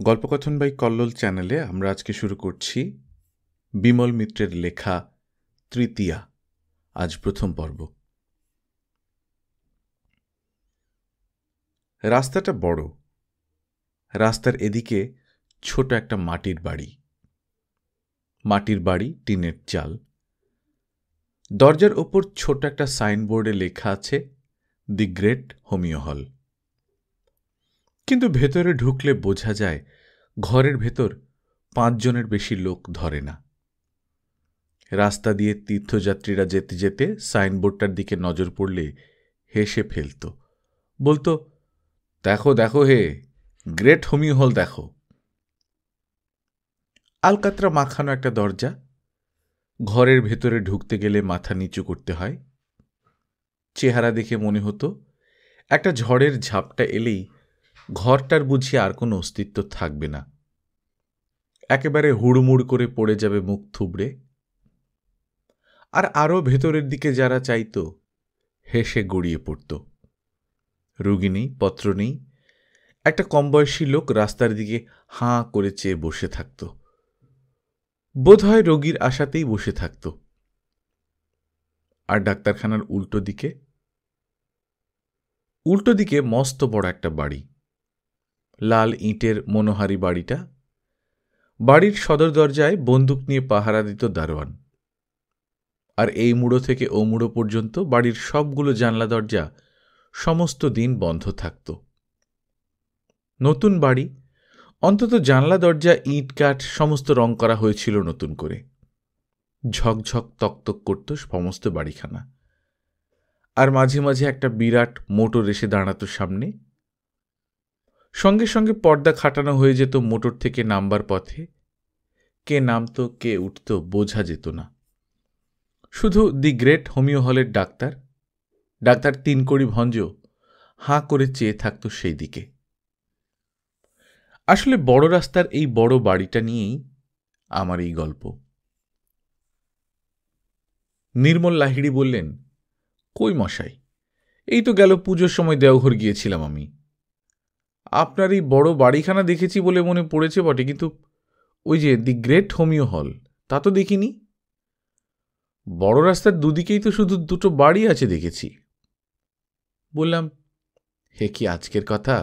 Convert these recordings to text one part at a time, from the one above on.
গল্পকথন by Kallol চ্যানেলে আমরা আজকে শুরু করছি বিমল মিত্রের লেখা তৃতীয়া। আজ প্রথম পর্ব। রাস্তাটা বড়। রাস্তার এদিকে ছোট একটা মাটির বাড়ি, টিনের চাল। দরজার ওপর ছোট একটা সাইনবোর্ডে লেখা আছে দি গ্রেট হোমিও হল। কিন্তু ভেতরে ঢুকলে বোঝা যায় ঘরের ভেতর 5 জনের বেশি লোক ধরে না। রাস্তা দিয়ে তীর্থযাত্রীরা যেতে যেতে সাইনবোর্ডটার দিকে নজর পড়লে হেসে ফেলত, বলতো, দেখো দেখো হে, গ্রেট হোমিও হল দেখো। আলকাতরা মাখানো একটা দরজা। ঘরের ভেতরে ঢুকতে গেলে মাথা নিচু করতে হয়। চেহারা দেখে মনে হতো একটা ঝড়ের ঝাপটা এলেই ঘরটার বুঝি আর কোনো অস্তিত্ব থাকবে না, একেবারে হুড়মুড় করে পড়ে যাবে মুখ থুবড়ে। আর আরও ভেতরের দিকে যারা চাইত হেসে গড়িয়ে পড়ত। রুগী নেই, পত্র নেই, একটা কমবয়সী লোক রাস্তার দিকে হাঁ করে চেয়ে বসে থাকত। বোধহয় রোগীর আশাতেই বসে থাকত। আর ডাক্তারখানার উল্টো দিকে মস্ত বড় একটা বাড়ি, লাল ইটের মনোহারি বাড়িটা। বাড়ির সদর দরজায় বন্দুক নিয়ে পাহারা দিত দারোয়ান। আর এই মুড়ো থেকে ও মুড়ো পর্যন্ত বাড়ির সবগুলো জানলা দরজা সমস্ত দিন বন্ধ থাকত। নতুন বাড়ি, অন্তত জানলা দরজা ইট কাঠ সমস্ত রং করা হয়েছিল নতুন করে। ঝকঝক তকতক করত সমস্ত বাড়িখানা। আর মাঝে মাঝে একটা বিরাট মোটর এসে দাঁড়াতো সামনে। সঙ্গে সঙ্গে পর্দা খাটানো হয়ে যেত মোটর থেকে নামবার পথে। কে নামত কে উঠত বোঝা যেত না। শুধু দি গ্রেট হোমিও হলের ডাক্তার তিনকড়ি ভঞ্জ হাঁ করে চেয়ে থাকত সেই দিকে। আসলে বড় রাস্তার এই বড় বাড়িটা নিয়েই আমার এই গল্প। নির্মল লাহিড়ী বললেন, কই মশাই, এই তো গেল পুজোর সময় দেওঘর গিয়েছিলাম আমি। আপনার এই বড় বাড়িখানা দেখেছি বলে মনে পড়েছে বটে, কিন্তু ওই যে দি গ্রেট হোমিও হল, তা তো দেখিনি। বড় রাস্তার দুদিকেই তো শুধু দুটো বাড়ি আছে দেখেছি। বললাম, হে কি আজকের কথা?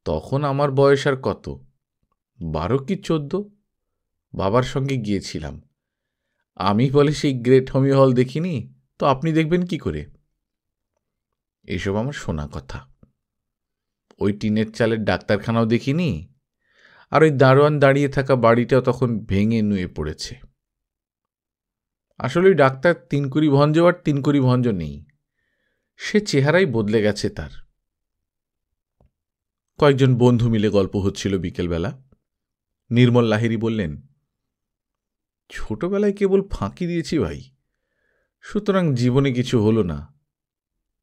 তখন আমার বয়স আর কত, 12 কি 14। বাবার সঙ্গে গিয়েছিলাম। আমি বলে সেই গ্রেট হোমিও হল দেখিনি, তো আপনি দেখবেন কি করে? এসব আমার শোনা কথা। ওই টিনের চালের ডাক্তারখানাও দেখিনি, আর ওই দারোয়ান দাঁড়িয়ে থাকা বাড়িটাও তখন ভেঙে নুয়ে পড়েছে। আসলে ওই ডাক্তার তিনকুড়ি ভঞ্জ আর তিনকুড়ি ভঞ্জ নেই, সে চেহারাই বদলে গেছে তার। কয়েকজন বন্ধু মিলে গল্প হচ্ছিল বিকেলবেলা। নির্মল লাহিড়ী বললেন, ছোটবেলায় কেবল ফাঁকি দিয়েছি ভাই, সুতরাং জীবনে কিছু হলো না।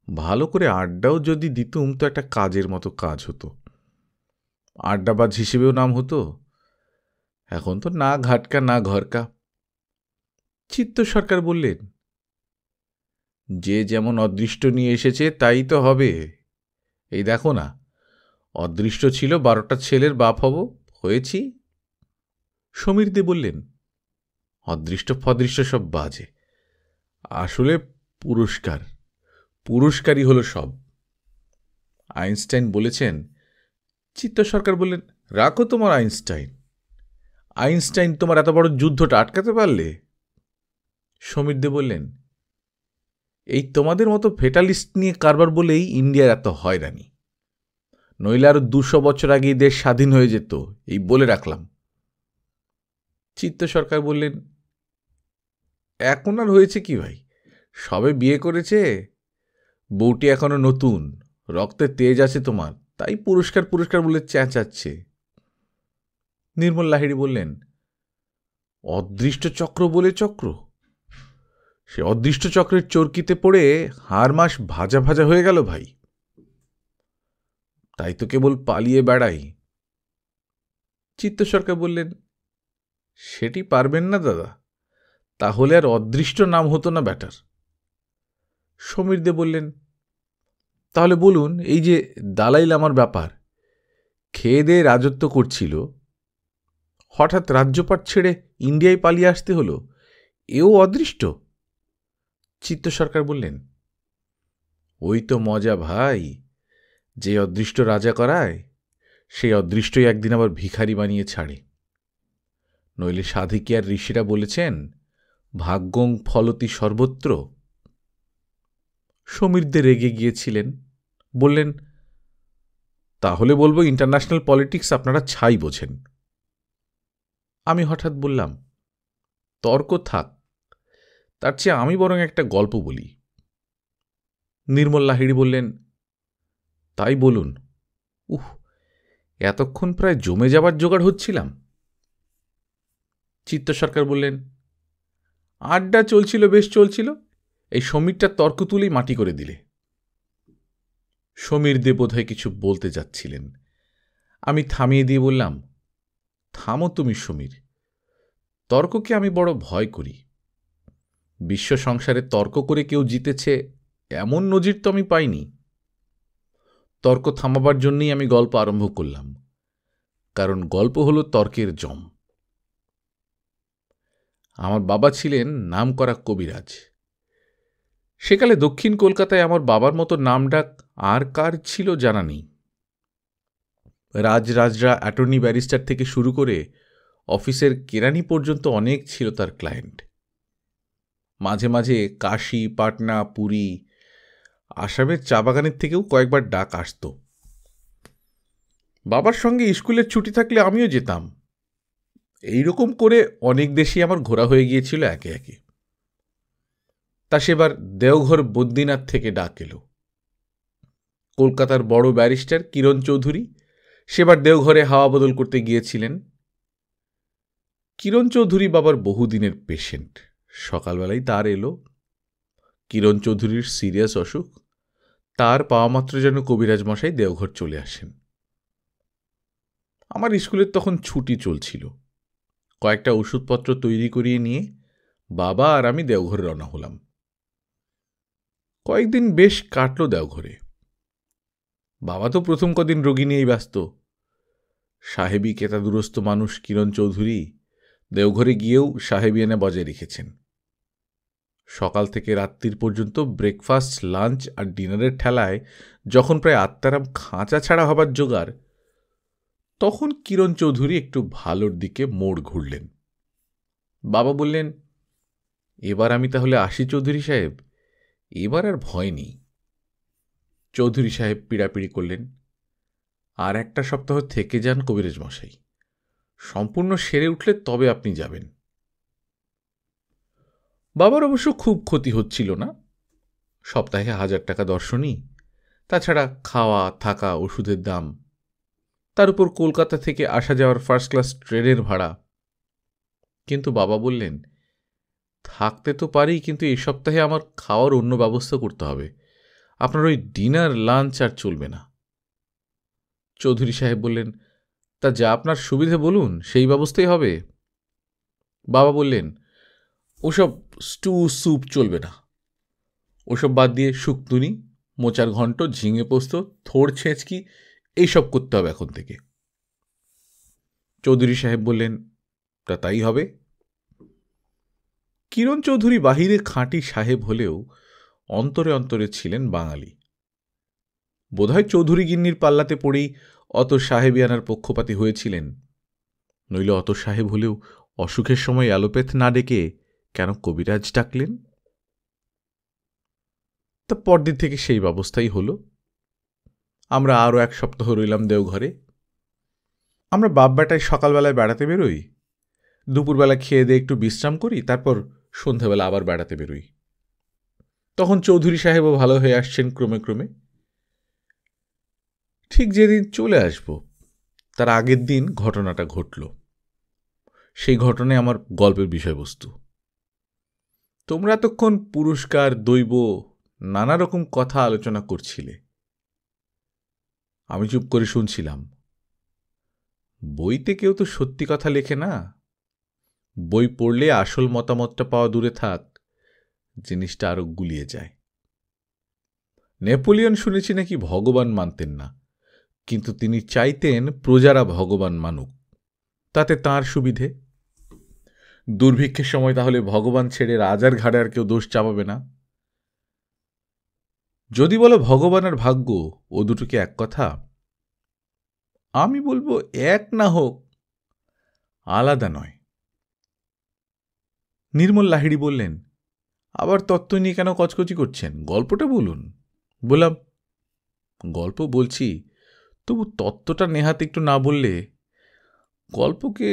ভালো করে আড্ডাও যদি দিতুম তো একটা কাজের মতো কাজ হতো, আড্ডাবাজ হিসেবেও নাম হতো। এখন তো না ঘাটকা না ঘরকা। চিত্ত সরকার বললেন, যে যেমন অদৃষ্ট নিয়ে এসেছে তাই তো হবে। এই দেখো না, অদৃষ্ট ছিল 12টা ছেলের বাপ হয়েছি। সমীর দে বললেন, অদৃষ্ট ফদৃষ্ট সব বাজে, আসলে পুরস্কারই হলো সব। আইনস্টাইন বলেছেন। চিত্ত সরকার বললেন, রাখো তোমার আইনস্টাইন তোমার এত বড় যুদ্ধটা আটকাতে পারলে? সমীর দে বললেন, এই তোমাদের মতো ফেটালিস্ট নিয়ে কারবার বলেই ইন্ডিয়ার এত হয়রানি, নইলে আরো 200 বছর আগেই দেশ স্বাধীন হয়ে যেত, এই বলে রাখলাম। চিত্ত সরকার বললেন, এখন আর হয়েছে কি ভাই, সবে বিয়ে করেছে, বউটি এখনো নতুন, রক্তে তেজ আছে তোমার, তাই পুরস্কার বলে চেঁচাচ্ছে। নির্মল লাহিড়ী বললেন, অদৃষ্ট চক্র বলে চক্র, সে অদৃষ্ট চক্রের চরকিতে পড়ে হাড় মাস ভাজা ভাজা হয়ে গেল ভাই, তাই তো কেবল পালিয়ে বেড়াই। চিত্ত সরকার বললেন, সেটি পারবেন না দাদা, তাহলে আর অদৃষ্ট নাম হতো না ব্যাটার। সমীর দে বললেন, তাহলে বলুন, এই যে দালাই লামার ব্যাপার, খেয়ে দেয়ে রাজত্ব করছিল, হঠাৎ রাজ্যপাট ছেড়ে ইন্ডিয়ায় পালিয়ে আসতে হলো, এও অদৃষ্ট। চিত্ত সরকার বললেন, ওই তো মজা ভাই, যে অদৃষ্ট রাজা করায় সেই অদৃষ্টই একদিন আবার ভিখারি বানিয়ে ছাড়ে। নইলে সাধিকী আর ঋষিরা বলেছেন, ভাগ্যং ফলতি সর্বত্র। সমীরদে রেগে গিয়েছিলেন, বললেন, তাহলে বলবো ইন্টারন্যাশনাল পলিটিক্স আপনারা ছাই বোঝেন। আমি হঠাৎ বললাম, তর্ক থাক, তার চেয়ে আমি বরং একটা গল্প বলি। নির্মল লাহিড়ী বললেন, তাই বলুন। এতক্ষণ প্রায় জমে যাবার জোগাড় হচ্ছিলাম। চিত্ত সরকার বললেন, আড্ডা চলছিল, বেশ চলছিল, এই সমীরটার তর্ক তুলেই মাটি করে দিলে। সমীর দে বোধহয় কিছু বলতে যাচ্ছিলেন, আমি থামিয়ে দিয়ে বললাম, থামো তুমি সমীর, তর্ককে আমি বড় ভয় করি। বিশ্ব সংসারে তর্ক করে কেউ জিতেছে এমন নজির তো আমি পাইনি। তর্ক থামাবার জন্যই আমি গল্প আরম্ভ করলাম, কারণ গল্প হলো তর্কের জম। আমার বাবা ছিলেন নামকরা কবিরাজ। সেকালে দক্ষিণ কলকাতায় আমার বাবার মতো নামডাক আর কার ছিল জানা নেই। রাজরা অ্যাটর্নি ব্যারিস্টার থেকে শুরু করে অফিসের কেরানি পর্যন্ত অনেক ছিল তার ক্লায়েন্ট। মাঝে মাঝে কাশী, পাটনা, পুরী, আসামের চা বাগানের থেকেও কয়েকবার ডাক আসত। বাবার সঙ্গে স্কুলের ছুটি থাকলে আমিও যেতাম। এইরকম করে অনেক দেশই আমার ঘোরা হয়ে গিয়েছিল একে একে। তা সেবার দেওঘর বদ্রীনাথ থেকে ডাক এলো। কলকাতার বড় ব্যারিস্টার কিরণ চৌধুরী সেবার দেওঘরে হাওয়া বদল করতে গিয়েছিলেন। কিরণ চৌধুরী বাবার বহুদিনের পেশেন্ট। সকালবেলায় তার এলো। কিরণ চৌধুরীর সিরিয়াস অসুখ, তার পাওয়া মাত্র যেন কবিরাজ মশাই দেওঘর চলে আসেন। আমার স্কুলের তখন ছুটি চলছিল। কয়েকটা ওষুধপত্র তৈরি করিয়ে নিয়ে বাবা আর আমি দেওঘরে রওনা হলাম। কয়েকদিন বেশ কাটল দেওঘরে। বাবা তো প্রথম কদিন রোগী নিয়েই ব্যস্ত। সাহেবী কেতাদুরস্ত মানুষ কিরণ চৌধুরী দেওঘরে গিয়েও সাহেবিয়ানা বজায় রেখেছেন। সকাল থেকে রাত্রির পর্যন্ত ব্রেকফাস্ট, লাঞ্চ আর ডিনারের ঠেলায় যখন প্রায় আত্মারাম খাঁচা ছাড়া হবার জোগাড়, তখন কিরণ চৌধুরী একটু ভালোর দিকে মোড় ঘুরলেন। বাবা বললেন, এবার আমি তাহলে আসি চৌধুরী সাহেব, এবার আর ভয় নেই। চৌধুরী সাহেব পিড়াপিড়ি করলেন, আর একটা সপ্তাহ থেকে যান কবিরাজ মশাই, সম্পূর্ণ সেরে উঠলে তবে আপনি যাবেন। বাবার অবশ্য খুব ক্ষতি হচ্ছিল না। সপ্তাহে 1000 টাকা দর্শনী, তাছাড়া খাওয়া থাকা, ওষুধের দাম, তার উপর কলকাতা থেকে আসা যাওয়ার ফার্স্ট ক্লাস ট্রেনের ভাড়া। কিন্তু বাবা বললেন, থাকতে তো পারি, কিন্তু এই সপ্তাহে আমার খাওয়ার অন্য ব্যবস্থা করতে হবে। আপনার ওই ডিনার, লাঞ্চ আর চলবে না। চৌধুরী সাহেব বললেন, তা যা আপনার সুবিধে বলুন, সেই ব্যবস্থাই হবে। বাবা বললেন, ওসব স্টু স্যুপ চলবে না, ওসব বাদ দিয়ে শুকতুনি, মোচার ঘণ্ট, ঝিঙে পোস্ত, থোড় ছেঁচকি এইসব করতে হবে এখন থেকে। চৌধুরী সাহেব বললেন, তা তাই হবে। কিরণ চৌধুরী বাহিরে খাঁটি সাহেব হলেও অন্তরে অন্তরে ছিলেন বাঙালি। বোধহয় চৌধুরী গিন্নির পাল্লাতে পড়েই অত সাহেবিয়ানার পক্ষপাতী হয়েছিলেন। নইলে অত সাহেব হলেও অসুখের সময় অ্যালোপ্যাথ না ডেকে কেন কবিরাজ ডাকলেন? তা পরদিন থেকে সেই ব্যবস্থাই হল। আমরা আরও 1 সপ্তাহ রইলাম দেওঘরে। আমরা বাপ বেটায় সকালবেলায় বেড়াতে বেরোই, দুপুরবেলা খেয়ে দিয়ে একটু বিশ্রাম করি, তারপর সন্ধ্যাবেলা আবার বেড়াতে বেরোই। তখন চৌধুরী সাহেবও ভালো হয়ে আসছেন ক্রমে ক্রমে। ঠিক যেদিন চলে আসব তার আগের দিন ঘটনাটা ঘটল। সেই ঘটনায় আমার গল্পের বিষয়বস্তু। তোমরা এতক্ষণ পুরস্কার, দৈব, নানা রকম কথা আলোচনা করছিলে। আমি চুপ করে শুনছিলাম। বইতে কেউ তো সত্যি কথা লেখে না। বই পড়লে আসল মতামতটা পাওয়া দূরে থাক, জিনিসটা আরো গুলিয়ে যায়। নেপোলিয়ন শুনেছি নাকি ভগবান মানতেন না, কিন্তু তিনি চাইতেন প্রজারা ভগবান মানুক, তাতে তাঁর সুবিধে। দুর্ভিক্ষের সময় তাহলে ভগবান ছেড়ে রাজার ঘাড়ে আর কেউ দোষ চাপাবে না। যদি বলো ভগবান আর ভাগ্য ও দুটো কি এক কথা? আমি বলবো এক না হোক, আলাদা নয়। নির্মল লাহিড়ী বললেন, আবার তত্ত্ব নিয়ে কেন কচকচি করছেন? গল্পটা বলুন। বললাম, গল্প বলছি, তবু তত্ত্বটা নেহাত একটু না বললে গল্পকে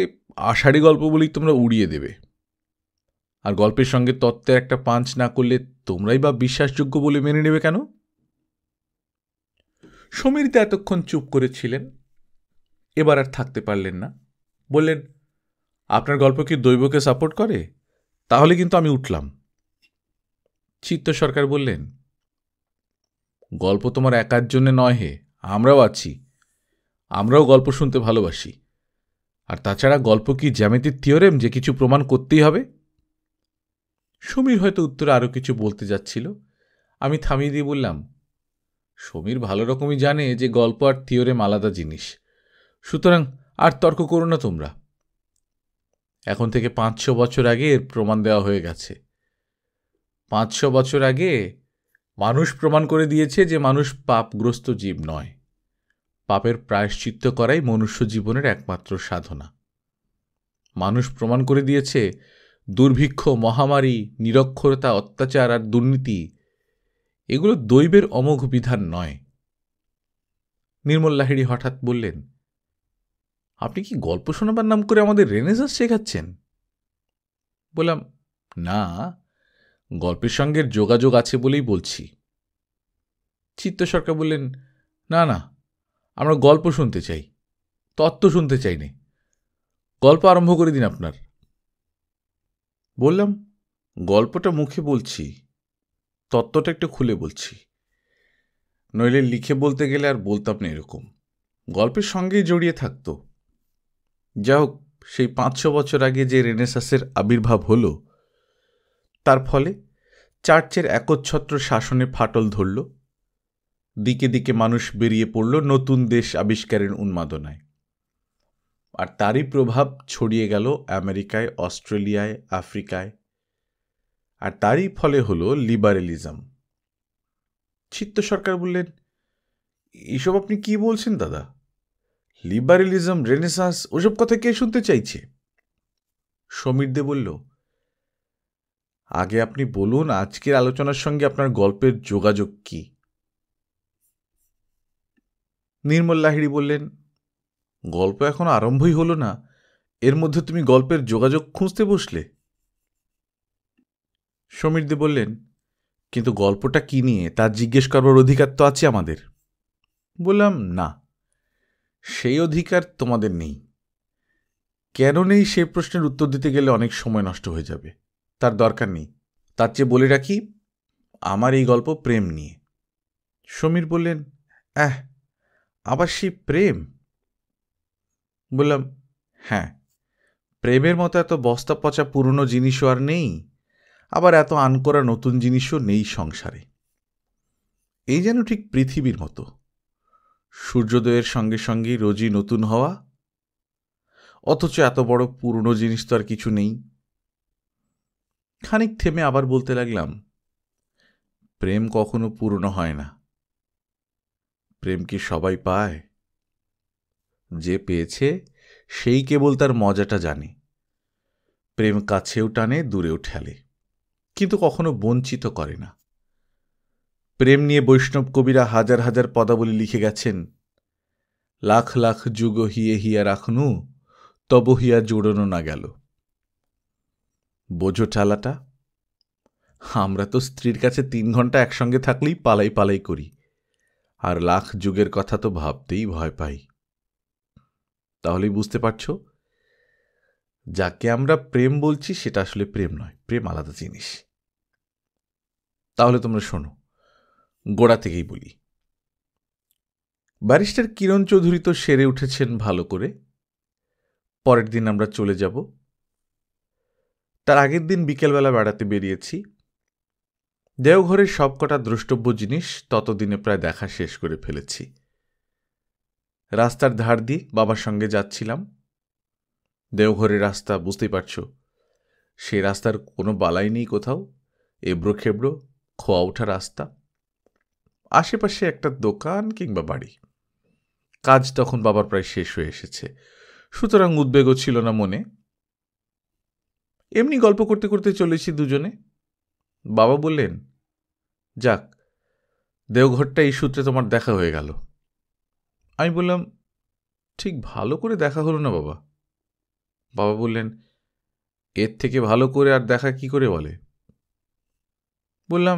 আষাঢ়ি গল্প বলেই তোমরা উড়িয়ে দেবে, আর গল্পের সঙ্গে তত্ত্বের একটা পাঞ্চ না করলে তোমরাই বা বিশ্বাসযোগ্য বলে মেনে নেবে কেন? সমীরদা এতক্ষণ চুপ করেছিলেন, এবার আর থাকতে পারলেন না। বললেন, আপনার গল্প কি দৈবকে সাপোর্ট করে? তাহলে কিন্তু আমি উঠলাম। চিত্ত সরকার বললেন, গল্প তোমার একার জন্যে নয় হে, আমরাও আছি, আমরাও গল্প শুনতে ভালোবাসি। আর তাছাড়া গল্প কি জ্যামিতির থিওরেম যে কিছু প্রমাণ করতেই হবে? সমীর হয়তো উত্তরে আরও কিছু বলতে যাচ্ছিল, আমি থামিয়ে দিয়ে বললাম, সমীর ভালো রকমই জানে যে গল্প আর থিওরেম আলাদা জিনিস, সুতরাং আর তর্ক করো না তোমরা। এখন থেকে 500 বছর আগে এর প্রমাণ দেওয়া হয়ে গেছে। 500 বছর আগে মানুষ প্রমাণ করে দিয়েছে যে মানুষ পাপগ্রস্ত জীব নয়। পাপের প্রায়শ্চিত্ত করাই মনুষ্য জীবনের একমাত্র সাধনা। মানুষ প্রমাণ করে দিয়েছে দুর্ভিক্ষ, মহামারী, নিরক্ষরতা, অত্যাচার আর দুর্নীতি এগুলো দৈবের অমোঘ বিধান নয়। নির্মল লাহিড়ী হঠাৎ বললেন, আপনি কি গল্প শোনাবার নাম করে আমাদের রেনেসাঁস শেখাচ্ছেন? বললাম, না, গল্পের সঙ্গে যোগাযোগ আছে বলেই বলছি। চিত্ত সরকার বললেন, না না, আমরা গল্প শুনতে চাই, তত্ত্ব শুনতে চাই নে। গল্প আরম্ভ করে দিন আপনার। বললাম, গল্পটা মুখে বলছি, তত্ত্বটা একটু খুলে বলছি, নইলে লিখে বলতে গেলে আর বলতাম না এরকম, গল্পের সঙ্গেই জড়িয়ে থাকতো। যা হোক, সেই 500 বছর আগে যে রেনেসাঁসের আবির্ভাব হল, তার ফলে চার্চের একচ্ছত্র শাসনে ফাটল ধরল, দিকে দিকে মানুষ বেরিয়ে পড়ল নতুন দেশ আবিষ্কারের উন্মাদনায়, আর তারই প্রভাব ছড়িয়ে গেল আমেরিকায়, অস্ট্রেলিয়ায়, আফ্রিকায়, আর তারই ফলে হল লিবারেলিজম। চিত্ত সরকার বললেন, এইসব আপনি কি বলছেন দাদা? লিবারেলিজম, রেনেসাঁস, ওসব কথা কে শুনতে চাইছে? সমীর দে বলল, আগে আপনি বলুন আজকের আলোচনার সঙ্গে আপনার গল্পের যোগাযোগ কি? নির্মল লাহিড়ী বললেন, গল্প এখন আরম্ভই হলো না, এর মধ্যে তুমি গল্পের যোগাযোগ খুঁজতে বসলে? সমীর দে বললেন, কিন্তু গল্পটা কি নিয়ে তার জিজ্ঞেস করবার অধিকার তো আছে আমাদের। বললাম, না, সেই অধিকার তোমাদের নেই। কেন নেই সে প্রশ্নের উত্তর দিতে গেলে অনেক সময় নষ্ট হয়ে যাবে, তার দরকার নেই। তার চেয়ে বলে রাখি, আমার এই গল্প প্রেম নিয়ে। সমীর বললেন, আবার সেই প্রেম? বললাম, হ্যাঁ, প্রেমের মতো এত বস্তা পচা পুরনো জিনিসও আর নেই, আবার এত আনকরা নতুন জিনিসও নেই সংসারে। এই যেন ঠিক পৃথিবীর মতো, সূর্যোদয়ের সঙ্গে সঙ্গে রোজই নতুন হওয়া, অথচ এত বড় পুরনো জিনিস তো আর কিছু নেই। খানিক থেমে আবার বলতে লাগলাম, প্রেম কখনো পুরনো হয় না। প্রেম কি সবাই পায়? যে পেয়েছে সেই কেবল তার মজাটা জানে। প্রেম কাছেও টানে, দূরেও ঠেলে, কিন্তু কখনো বঞ্চিত করে না। প্রেম নিয়ে বৈষ্ণব কবিরা হাজার হাজার পদাবলী লিখে গেছেন। লাখ লাখ যুগ হিয়ে হিয়া রাখনু, তব হিয়া জোড়ানো না গেল। বোঝো ঠালাটা? আমরা তো স্ত্রীর কাছে 3 ঘন্টা একসঙ্গে থাকলেই পালাই পালাই করি, আর লাখ যুগের কথা তো ভাবতেই ভয় পাই। তাহলেই বুঝতে পারছ, যাকে আমরা প্রেম বলছি সেটা আসলে প্রেম নয়, প্রেম আলাদা জিনিস। তাহলে তোমরা শোনো, গোড়া থেকেই বলি। ব্যারিস্টার কিরণ চৌধুরী তো সেরে উঠেছেন ভালো করে। পরের দিন আমরা চলে যাব। তার আগের দিন বিকেলবেলা বেড়াতে বেরিয়েছি। দেওঘরের সবকটা দ্রষ্টব্য জিনিস ততদিনে প্রায় দেখা শেষ করে ফেলেছি। রাস্তার ধার দিয়ে বাবার সঙ্গে যাচ্ছিলাম। দেওঘরের রাস্তা বুঝতেই পারছ, সেই রাস্তার কোনো বালাই নেই কোথাও, এবড়ো খেবড়ো খোয়া ওঠা রাস্তা, আশেপাশে একটা দোকান কিংবা বাড়ি। কাজ তখন বাবার প্রায় শেষ হয়ে এসেছে, সুতরাং উদ্বেগও ছিল না মনে। এমনি গল্প করতে করতে চলেছি দুজনে। বাবা বললেন, যাক, দেওঘরটা এই সূত্রে তোমার দেখা হয়ে গেল। আমি বললাম, ঠিক ভালো করে দেখা হলো না বাবা। বাবা বললেন, এর থেকে ভালো করে আর দেখা কি করে বলে? বললাম,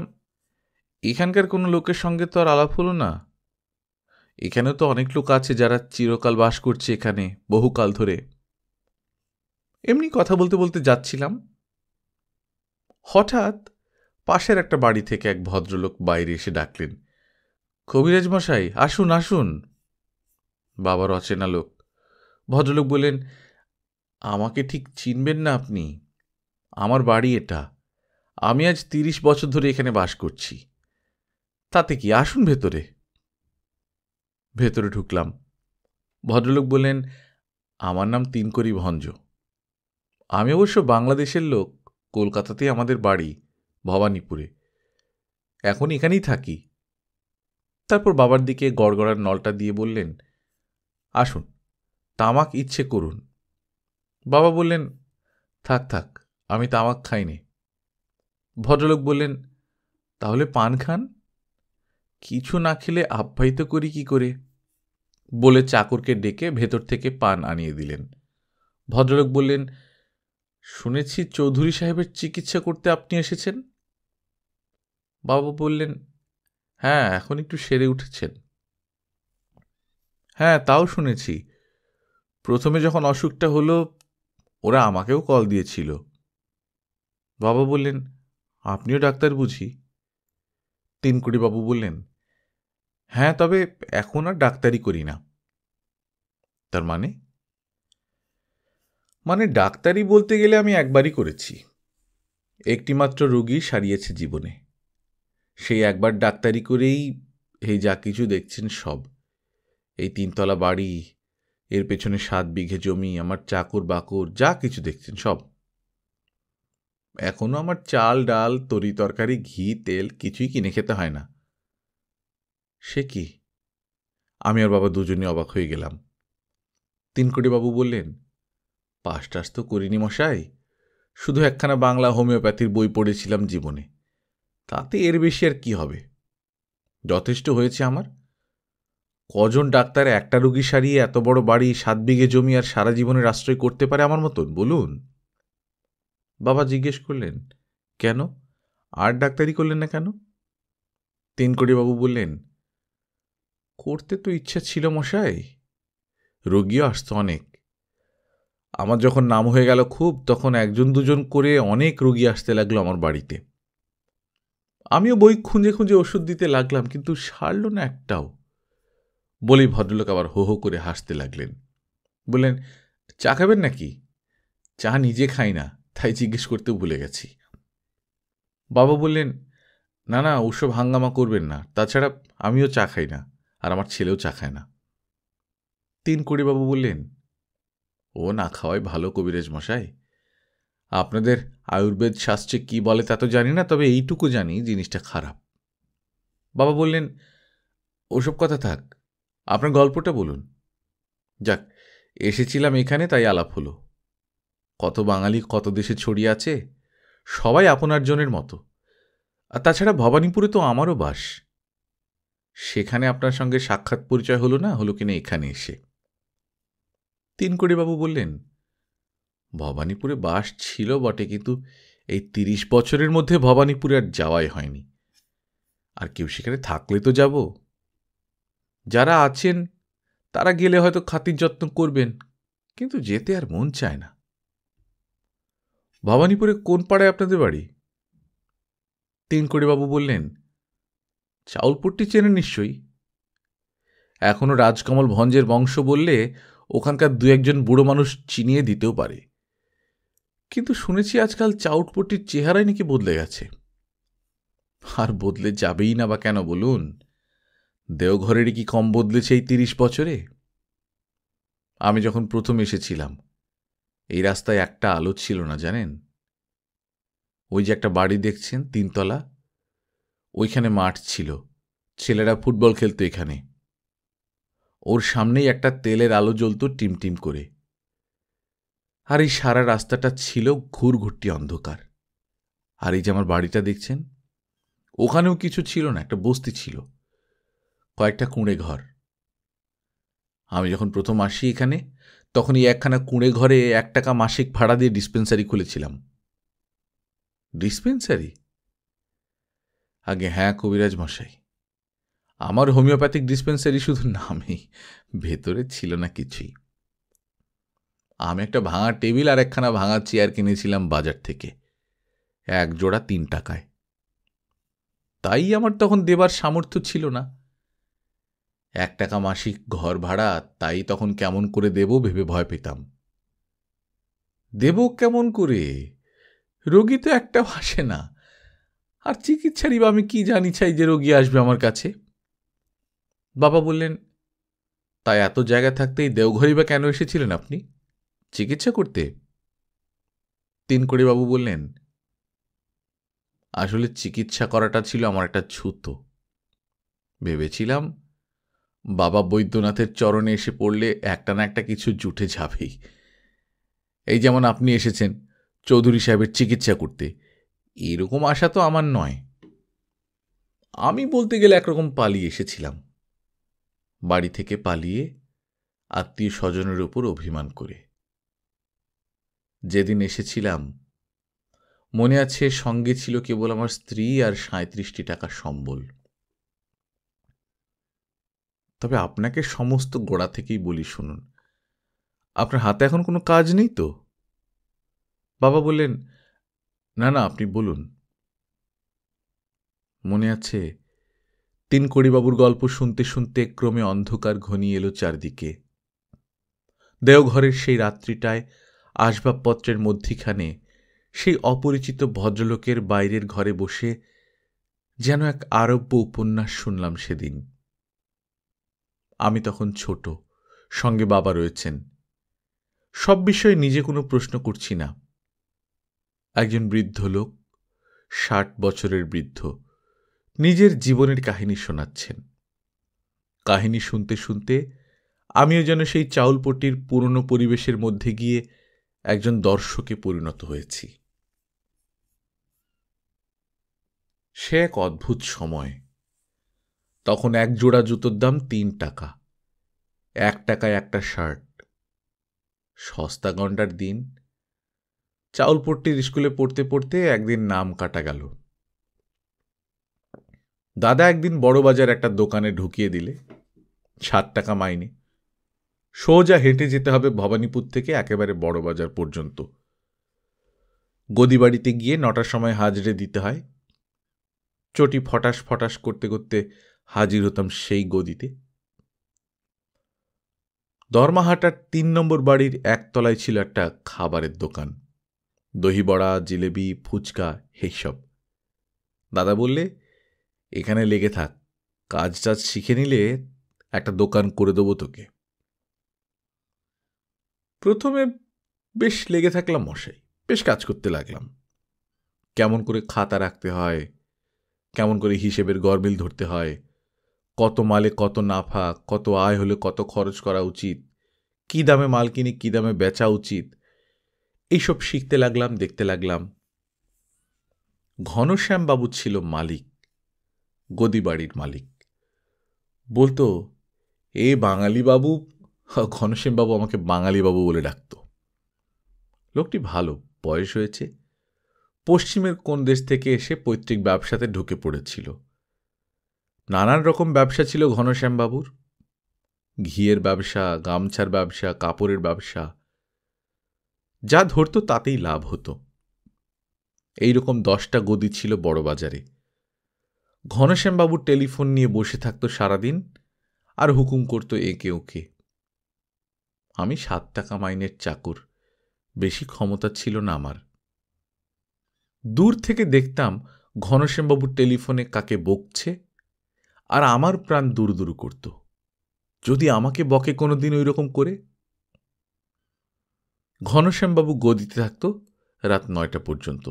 এখানকার কোনো লোকের সঙ্গে তো আর আলাপ হলো না। এখানেও তো অনেক লোক আছে যারা চিরকাল বাস করছে এখানে, বহুকাল ধরে। এমনি কথা বলতে বলতে যাচ্ছিলাম, হঠাৎ পাশের একটা বাড়ি থেকে এক ভদ্রলোক বাইরে এসে ডাকলেন, কবিরাজ মশাই, আসুন আসুন। বাবার অচেনা লোক। ভদ্রলোক বললেন, আমাকে ঠিক চিনবেন না আপনি, আমার বাড়ি এটা, আমি আজ 30 বছর ধরে এখানে বাস করছি। তাতে কি, আসুন ভেতরে। ভেতরে ঢুকলাম। ভদ্রলোক বললেন, আমার নাম তিনকড়ি ভঞ্জ। আমি অবশ্য বাংলাদেশের লোক, কলকাতাতেই আমাদের বাড়ি, ভবানীপুরে। এখন এখানেই থাকি। তারপর বাবার দিকে গড়গড়ার নলটা দিয়ে বললেন, আসুন, তামাক ইচ্ছে করুন। বাবা বললেন, থাক থাক, আমি তামাক খাইনি। ভদ্রলোক বললেন, তাহলে পান খান। কিছু না খেলে আপ্যায়িত করি কি করে, বলে চাকরকে ডেকে ভেতর থেকে পান আনিয়ে দিলেন। ভদ্রলোক বললেন, শুনেছি চৌধুরী সাহেবের চিকিৎসা করতে আপনি এসেছেন। বাবা বললেন, হ্যাঁ, এখন একটু সেরে উঠেছেন। হ্যাঁ, তাও শুনেছি। প্রথমে যখন অসুখটা হলো, ওরা আমাকেও কল দিয়েছিল। বাবা বললেন, আপনিও ডাক্তার বুঝি? তিনকুড়িবাবু বললেন, হ্যাঁ, তবে এখন আর ডাক্তারি করি না। তার মানে? মানে ডাক্তারি বলতে গেলে আমি একবারই করেছি, একটিমাত্র রোগী সারিয়েছে জীবনে। সেই একবার ডাক্তারি করেই এই যা কিছু দেখছেন সব, এই 3 তলা বাড়ি, এর পেছনে 7 বিঘে জমি, আমার চাকর বাকর, যা কিছু দেখছেন সব। এখনো আমার চাল ডাল তরি তরকারি ঘি তেল কিছুই কিনে খেতে হয় না। সে কি? আমি আর বাবা দুজনে অবাক হয়ে গেলাম। তিনকুড়িবাবু বললেন, পাস টাস তো করিনি মশাই, শুধু একখানা বাংলা হোমিওপ্যাথির বই পড়েছিলাম জীবনে, তাতে এর বেশি আর কি হবে, যথেষ্ট হয়েছে আমার। কজন ডাক্তার একটা রোগী সারিয়ে এত বড় বাড়ি 7 বিঘে জমি আর সারা জীবনের আশ্রয় করতে পারে আমার মতন, বলুন? বাবা জিজ্ঞেস করলেন, কেন, আর ডাক্তারি করলেন না কেন? তিনকুড়িবাবু বললেন, করতে তো ইচ্ছা ছিল মশাই, রোগীও আসতো অনেক। আমার যখন নাম হয়ে গেল খুব, তখন 1জন 2জন করে অনেক রোগী আসতে লাগলো আমার বাড়িতে। আমিও বই খুঁজে খুঁজে ওষুধ দিতে লাগলাম, কিন্তু সারল না একটাও। বলেই ভদ্রলোক আবার হো হো করে হাসতে লাগলেন। বললেন, চা খাবেন নাকি? চা নিজে খাই না, তাই জিজ্ঞেস করতেও ভুলে গেছি। বাবা বললেন, না না, ওসব হাঙ্গামা করবেন না, তাছাড়া আমিও চা খাই না, আর আমার ছেলেও চা খায় না। তিনকুড়িবাবু বললেন, ও না খাওয়াই ভালো কবিরাজ মশাই। আপনাদের আয়ুর্বেদ শাস্ত্রে কি বলে তা তো জানি না, তবে এইটুকু জানি জিনিসটা খারাপ। বাবা বললেন, ওসব কথা থাক, আপনার গল্পটা বলুন। যাক, এসেছিলাম এখানে তাই আলাপ হলো। কত বাঙালি কত দেশে ছড়িয়ে আছে, সবাই আপনার জনের মতো। আর তাছাড়া ভবানীপুরে তো আমারও বাস, সেখানে আপনার সঙ্গে সাক্ষাৎ পরিচয় হলো না, হলো কিনা এখানে এসে। তিনকুড়িবাবু বললেন, ভবানীপুরে বাস ছিল বটে, কিন্তু এই 30 বছরের মধ্যে ভবানীপুরে আর যাওয়াই হয়নি। আর কেউ সেখানে থাকলে তো যাব। যারা আছেন তারা গেলে হয়তো খাতির যত্ন করবেন, কিন্তু যেতে আর মন চায় না। ভবানীপুরে কোন পাড়ায় আপনাদের বাড়ি? তিনকুড়িবাবু বললেন, চাউলপট্টি চেনেন নিশ্চয়ই। এখনো রাজকমল ভঞ্জের বংশ বললে ওখানকার 2-1জন বুড়ো মানুষ চিনিয়ে দিতেও পারে, কিন্তু শুনেছি আজকাল চাউটপট্টির চেহারাই নাকি বদলে গেছে। আর বদলে যাবেই না বা কেন বলুন? দেওঘরেরই কি কম বদলেছে এই 30 বছরে? আমি যখন প্রথম এসেছিলাম এই রাস্তায় একটা আলো ছিল না, জানেন। ওই যে একটা বাড়ি দেখছেন 3 তলা, ওইখানে মাঠ ছিল, ছেলেরা ফুটবল খেলতো এখানে। ওর সামনেই একটা তেলের আলো জ্বলত টিমটিম করে। আর এই সারা রাস্তাটা ছিল ঘুরঘুরটি অন্ধকার। আর এই যে আমার বাড়িটা দেখছেন, ওখানেও কিছু ছিল না, একটা বস্তি ছিল, কয়েকটা কুঁড়ে ঘর। আমি যখন প্রথম আসি এখানে, তখন এই একখানা কুঁড়ে ঘরে 1 টাকা মাসিক ভাড়া দিয়ে ডিসপেন্সারি খুলেছিলাম। ডিসপেন্সারি? আগে হ্যাঁ কবিরাজ মশাই, আমার হোমিওপ্যাথিক ডিসপেন্সারি শুধু নামেই, ভেতরে ছিল না কিছুই। আমি একটা ভাঙা টেবিল আর একখানা ভাঙা চেয়ার কিনেছিলাম বাজার থেকে, 1 জোড়া 3 টাকায়। তাই আমার তখন দেবার সামর্থ্য ছিল না। 1 টাকা মাসিক ঘর ভাড়া, তাই তখন কেমন করে দেব ভেবে ভয় পেতাম। দেব কেমন করে? রোগী তো একটাও আসে না, আর চিকিৎসারই বা আমি কি জানি চাই যে রোগী আসবে আমার কাছে। বাবা বললেন, তাই এত জায়গা থাকতেই দেওঘরই বা কেন এসেছিলেন আপনি? চিকিৎসা করতে? 3 করে বাবু বললেন, আসলে চিকিৎসা করাটা ছিল আমার একটা ছুতো। ভেবেছিলাম বাবা বৈদ্যনাথের চরণে এসে পড়লে একটা না একটা কিছু জুটে যাবেই। এই যেমন আপনি এসেছেন চৌধুরী সাহেবের চিকিৎসা করতে, এরকম আশা তো আমার নয়। আমি বলতে গেলে একরকম পালিয়ে এসেছিলাম, বাড়ি থেকে পালিয়ে, আত্মীয় স্বজনের উপর অভিমান করে। যেদিন এসেছিলাম মনে আছে, সঙ্গে ছিল কেবল আমার স্ত্রী আর 37টি টাকা সম্বল। তবে আপনাকে সমস্ত গোড়া থেকেই বলি, শুনুন, আপনার হাতে এখন কোনো কাজ নেই তো? বাবা বললেন, না না, আপনি বলুন। মনে আছে 3 কড়িবাবুর গল্প শুনতে শুনতে ক্রমে অন্ধকার ঘনিয়ে এলো চারদিকে। দেওঘরের সেই রাত্রিটায় আসবাবপত্রের মধ্যিখানে সেই অপরিচিত ভদ্রলোকের বাইরের ঘরে বসে যেন এক আরব্য উপন্যাস শুনলাম সেদিন। আমি তখন ছোট, সঙ্গে বাবা রয়েছেন। সব বিষয়ে নিজে কোনো প্রশ্ন করছি না। একজন বৃদ্ধ লোক, 60 বছরের বৃদ্ধ, নিজের জীবনের কাহিনী শোনাচ্ছেন। কাহিনী শুনতে শুনতে আমিও যেন সেই চাউলপট্টির পুরনো পরিবেশের মধ্যে গিয়ে একজন দর্শকে পরিণত হয়েছি। সে এক অদ্ভুত সময়। তখন 1 জোড়া জুতোর দাম 3 টাকা, 1 টাকায় একটা শার্ট। সস্তা গন্ডার দিন। চাউলপট্টির স্কুলে পড়তে পড়তে একদিন নাম কাটা গেল। দাদা একদিন বড়বাজার একটা দোকানে ঢুকিয়ে দিলে, 7 টাকা মাইনে। সোজা হেঁটে যেতে হবে ভবানীপুর থেকে একেবারে বড়বাজার পর্যন্ত। গদিবাড়িতে গিয়ে 9টার সময় হাজরে দিতে হয়। চটি ফটাস ফটাস করতে করতে হাজির হতাম সেই গদিতে। দরমাহাটার 3 নম্বর বাড়ির 1 তলায় ছিল একটা খাবারের দোকান, দহিবড়া, জিলেবি, ফুচকা, এইসব। দাদা বললে, এখানে লেগে থাক, কাজ টাজ শিখে নিলে একটা দোকান করে দেবো তোকে। প্রথমে বেশ লেগে থাকলাম মশাই, বেশ কাজ করতে লাগলাম। কেমন করে খাতা রাখতে হয়, কেমন করে হিসেবের গরমিল ধরতে হয়, কত মালে কত নাফা, কত আয় হলে কত খরচ করা উচিত, কি দামে মাল কিনে কি দামে বেচা উচিত, এইসব শিখতে লাগলাম, দেখতে লাগলাম। ঘনশ্যামবাবু ছিল মালিক, গদিবাড়ির মালিক। বলতো, এ বাঙালি বাবু। ঘনশ্যামবাবু আমাকে বাঙালি বাবু বলে ডাকত। লোকটি ভালো, বয়স হয়েছে, পশ্চিমের কোন দেশ থেকে এসে পৈতৃক ব্যবসাতে ঢুকে পড়েছিল। নানান রকম ব্যবসা ছিল ঘনশ্যামবাবুর, ঘিয়ের ব্যবসা, গামছার ব্যবসা, কাপড়ের ব্যবসা। যা ধরত তাতেই লাভ হতো। এইরকম 10টা গদি ছিল বড়বাজারে। ঘনশ্যামবাবু টেলিফোন নিয়ে বসে থাকত সারাদিন আর হুকুম করত একে ওকে। আমি 7 টাকা মাইনের চাকর, বেশি ক্ষমতা ছিল না আমার। দূর থেকে দেখতাম ঘনশ্যামবাবু টেলিফোনে কাকে বকছে, আর আমার প্রাণ দূর দূর করত। যদি আমাকে বকে কোনোদিন ওই রকম করে। ঘনশ্যামবাবু গদিতে থাকত রাত 9টা পর্যন্ত,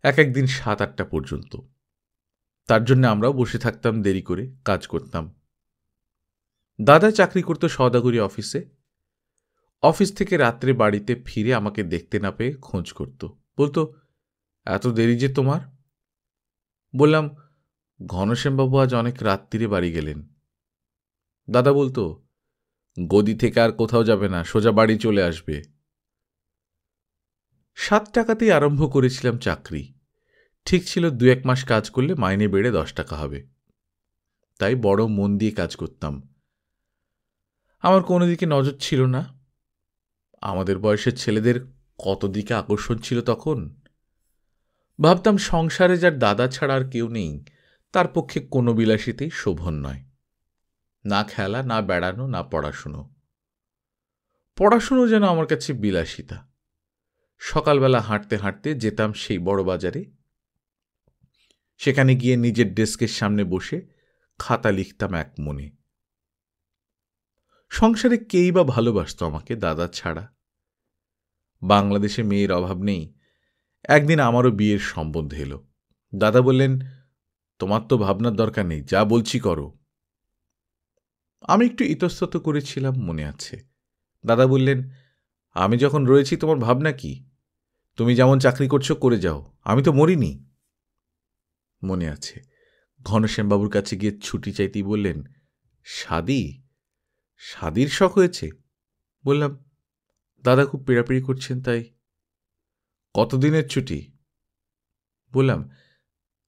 এক একদিন 7-8টা পর্যন্ত। তার জন্য আমরাও বসে থাকতাম, দেরি করে কাজ করতাম। দাদা চাকরি করত সওদাগরি অফিসে। অফিস থেকে রাত্রে বাড়িতে ফিরে আমাকে দেখতে না পেয়ে খোঁজ করত, বলতো, এত দেরি যে তোমার? বললাম, ঘনশ্যামবাবু আজ অনেক রাত্রিরে বাড়ি গেলেন। দাদা বলতো, গদি থেকে আর কোথাও যাবে না, সোজা বাড়ি চলে আসবে। 7 টাকাতেই আরম্ভ করেছিলাম চাকরি। ঠিক ছিল 2-1 মাস কাজ করলে মাইনে বেড়ে 10 টাকা হবে। তাই বড় মন দিয়ে কাজ করতাম। আমার কোনো দিকে নজর ছিল না। আমাদের বয়সের ছেলেদের কত দিকে আকর্ষণ ছিল তখন। ভাবতাম সংসারে যার দাদা ছাড়া আর কেউ নেই, তার পক্ষে কোনো বিলাসিতেই শোভন নয়। না খেলা, না বেড়ানো, না পড়াশুনো। পড়াশুনো যেন আমার কাছে বিলাসিতা। সকালবেলা হাঁটতে হাঁটতে যেতাম সেই বড় বাজারে। সেখানে গিয়ে নিজের ডেস্কের সামনে বসে খাতা লিখতাম এক মনে। সংসারে কেই বা ভালোবাসত আমাকে দাদা ছাড়া? বাংলাদেশে মেয়ের অভাব নেই। একদিন আমারও বিয়ের সম্বন্ধ এলো। দাদা বললেন, তোমার তো ভাবনার দরকার নেই, যা বলছি করো। আমি একটু ইতস্তত করেছিলাম, মনে আছে। দাদা বললেন, আমি যখন রয়েছি তোমার ভাবনা কি? তুমি যেমন চাকরি করছো করে যাও, আমি তো মরিনি। মনে আছে ঘনশ্যামবাবুর কাছে গিয়ে ছুটি চাইতেই বললেন, শাদির শখ হয়েছে? বললাম, দাদা খুব পেড়াপিড়ি করছেন তাই। কতদিনের ছুটি? বললাম,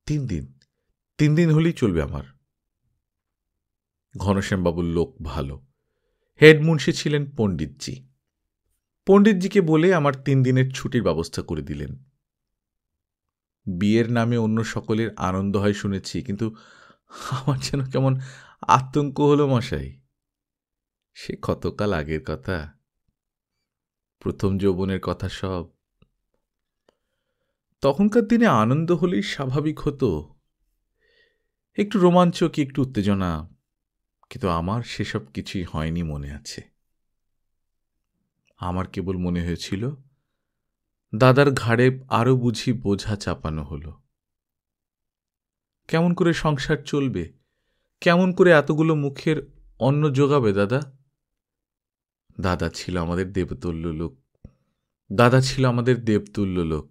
3 দিন। 3 দিন হলেই চলবে আমার। ঘনশ্যামবাবুর লোক ভালো। হেড মুন্সি ছিলেন পণ্ডিতজি। পণ্ডিতজিকে বলে আমার 3 দিনের ছুটির ব্যবস্থা করে দিলেন। বিয়ের নামে অন্য সকলের আনন্দ হয় শুনেছি, কিন্তু আমার যেন কেমন আতঙ্ক হলো মশাই। সে কতকাল আগের কথা, প্রথম যৌবনের কথা সব। তখনকার দিনে আনন্দ হলেই স্বাভাবিক হতো, একটু রোমাঞ্চ কি একটু উত্তেজনা, কিন্তু আমার সেসব কিছুই হয়নি, মনে আছে। আমার কেবল মনে হয়েছিল দাদার ঘাড়ে আরো বুঝি বোঝা চাপানো হলো। কেমন করে সংসার চলবে, কেমন করে এতগুলো মুখের অন্ন যোগাবে দাদা? দাদা ছিল আমাদের দেবতুল্য লোক। দাদা ছিল আমাদের দেবতুল্য লোক।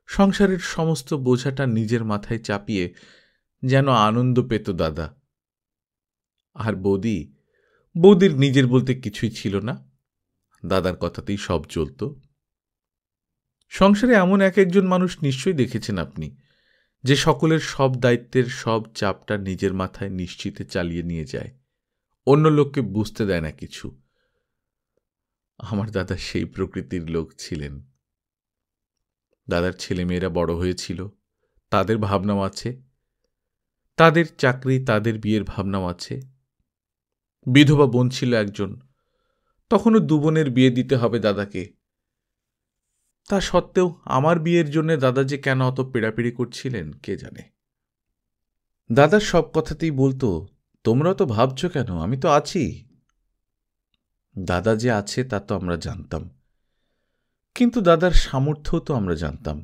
সংসারের সমস্ত বোঝাটা নিজের মাথায় চাপিয়ে যেন আনন্দ পেত দাদা। আর বৌদির নিজের বলতে কিছুই ছিল না, দাদার কথাতেই সব চলত। সংসারে এমন এক একজন মানুষ নিশ্চয়ই দেখেছেন আপনি, যে সকলের সব দায়িত্বের সব চাপটা নিজের মাথায় নিশ্চিতে চালিয়ে নিয়ে যায়, অন্য লোককে বুঝতে দেয় না কিছু। আমার দাদা সেই প্রকৃতির লোক ছিলেন। দাদার ছেলেমেয়েরা বড় হয়েছিল, তাদের ভাবনাও আছে, তাদের চাকরি, তাদের বিয়ের ভাবনাও আছে। বিধবা বোন ছিল একজন, তখনও 2 বোনের বিয়ে দিতে হবে দাদাকে। তা সত্ত্বেও আমার বিয়ের জন্য দাদা যে কেন অত পেড়াপিড়ি করছিলেন কে জানে। দাদার সব কথাতেই বলতো, তোমরা তো ভাবছ কেন, আমি তো আছি। দাদা যে আছে তা তো আমরা জানতাম, কিন্তু দাদার সামর্থ্যও তো আমরা জানতাম।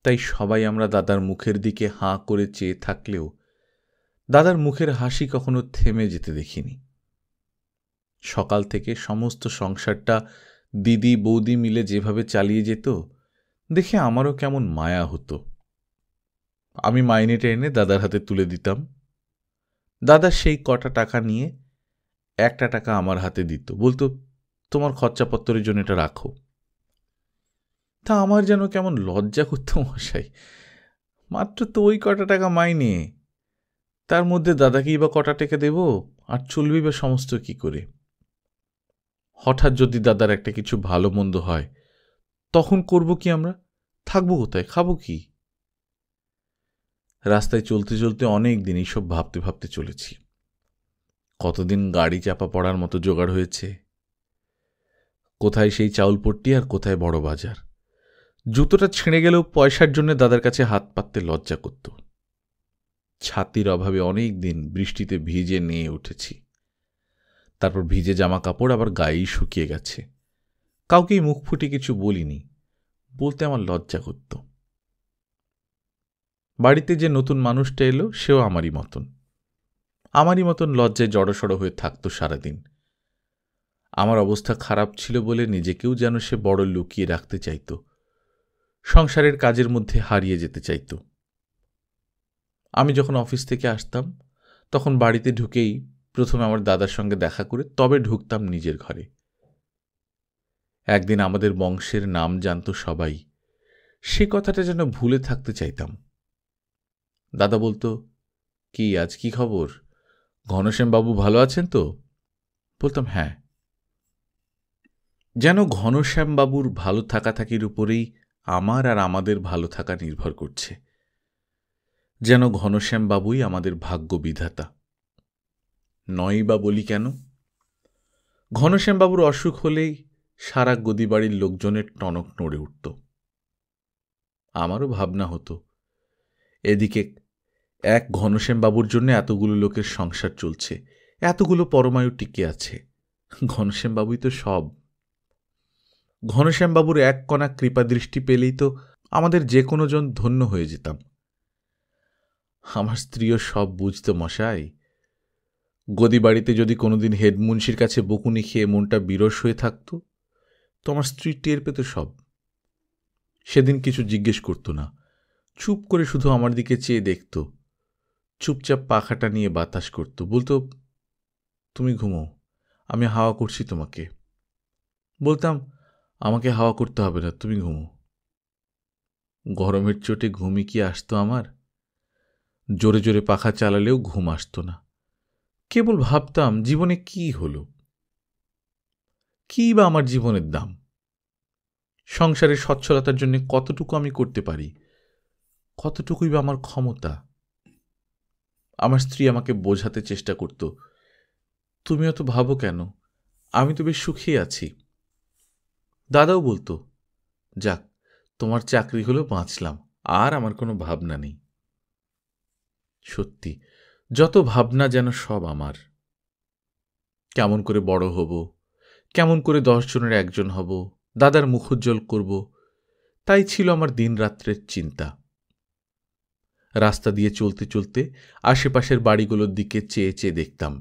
তাই সবাই আমরা দাদার মুখের দিকে হাঁ করে চেয়ে থাকলেও দাদার মুখের হাসি কখনো থেমে যেতে দেখিনি। সকাল থেকে সমস্ত সংসারটা দিদি বৌদি মিলে যেভাবে চালিয়ে যেত, দেখে আমারও কেমন মায়া হতো। আমি মাইনেটা এনে দাদার হাতে তুলে দিতাম। দাদা সেই কটা টাকা নিয়ে 1টা টাকা আমার হাতে দিত, বলতো, তোমার খরচাপত্রের জন্য এটা রাখো। তা আমার যেন কেমন লজ্জা করত মশাই, মাত্র তো ওই কটা টাকা মাইনে, তার মধ্যে দাদাকেই বা কটা টাকা দেব, আর চলবি বা সমস্ত কি করে? হঠাৎ যদি দাদার একটা কিছু ভালো মন্দ হয়, তখন করব কি আমরা? থাকবো কোথায়, খাবো কি? রাস্তায় চলতে চলতে অনেক দিন এইসব ভাবতে ভাবতে চলেছি। কতদিন গাড়ি চাপা পড়ার মতো জোগাড় হয়েছে, কোথায় সেই চাউলপট্টি আর কোথায় বড় বাজার। জুতোটা ছিঁড়ে গেলেও পয়সার জন্য দাদার কাছে হাত পাততে লজ্জা করত। ছাতির অভাবে অনেক দিন বৃষ্টিতে ভিজে নিয়ে উঠেছি, তারপর ভিজে জামা কাপড় আবার গায়েই শুকিয়ে গেছে, কাউকেই মুখ ফুটে কিছু বলিনি, বলতে আমার লজ্জা করত। বাড়িতে যে নতুন মানুষটা এলো সেও আমারই মতন লজ্জায় জড়সড় হয়ে থাকত সারাদিন। আমার অবস্থা খারাপ ছিল বলে নিজেকেও যেন সে বড় লুকিয়ে রাখতে চাইত, সংসারের কাজের মধ্যে হারিয়ে যেতে চাইত। আমি যখন অফিস থেকে আসতাম তখন বাড়িতে ঢুকেই প্রথমে আমার দাদার সঙ্গে দেখা করে তবে ঢুকতাম নিজের ঘরে। একদিন আমাদের বংশের নাম জানত সবাই, সে কথাটা যেন ভুলে থাকতে চাইতাম। দাদা বলতো, কি আজ কি খবর, ঘনশ্যামবাবু ভালো আছেন তো? বলতাম হ্যাঁ। যেন ঘনশ্যামবাবুর ভালো থাকাথাকির উপরেই আমার আর আমাদের ভালো থাকা নির্ভর করছে, যেন ঘনশ্যামবাবুই আমাদের ভাগ্য বিধাতা। নয় বা বলি কেন? ঘনশ্যামবাবুর অসুখ হলেই সারা গদিবাড়ির লোকজনের টনক নড়ে উঠত। আমারও ভাবনা হতো, এদিকে এক ঘনশ্যামবাবুর জন্য এতগুলো লোকের সংসার চলছে, এতগুলো পরমায়ু টিকে আছে, ঘনশ্যামবাবুই তো সব। ঘনশ্যামবাবুর এক কণা কৃপাদৃষ্টি পেলেই তো আমাদের যে কোনো জন ধন্য হয়ে যেতাম। আমার স্ত্রীও সব বুঝতো মশাই। গদিবাড়িতে যদি কোনোদিন হেডমুন্সির কাছে বকুনি খেয়ে মনটা বিরস হয়ে থাকত তো আমার স্ত্রী টের পেত সব। সেদিন কিছু জিজ্ঞেস করত না, চুপ করে শুধু আমার দিকে চেয়ে দেখত, চুপচাপ পাখাটা নিয়ে বাতাস করত, বলতো তুমি ঘুমো, আমি হাওয়া করছি তোমাকে। বলতাম আমাকে হাওয়া করতে হবে না, তুমি ঘুমো। গরমের চোটে ঘুমই কি আসতো আমার? জোরে জোরে পাখা চালালেও ঘুম আসতো না। কেবল ভাবতাম জীবনে কি হলো, কি বা আমার জীবনের দাম, সংসারের সচ্ছলতার জন্য কতটুকু আমি করতে পারি, কতটুকুই বা আমার ক্ষমতা। আমার স্ত্রী আমাকে বোঝাতে চেষ্টা করত, তুমি অত ভাবো কেন, আমি তো বেশ সুখী আছি। দাদাও বলতো, যাক তোমার চাকরি হলো, বাঁচলাম, আর আমার কোনো ভাবনা নেই। সত্যি, যত ভাবনা যেন সব আমার। কেমন করে বড় হব, কেমন করে 10 জনের একজন হব, দাদার মুখোজ্জ্বল করব, তাই ছিল আমার দিনরাত্রের চিন্তা। রাস্তা দিয়ে চলতে চলতে আশেপাশের বাড়িগুলোর দিকে চেয়ে চেয়ে দেখতাম।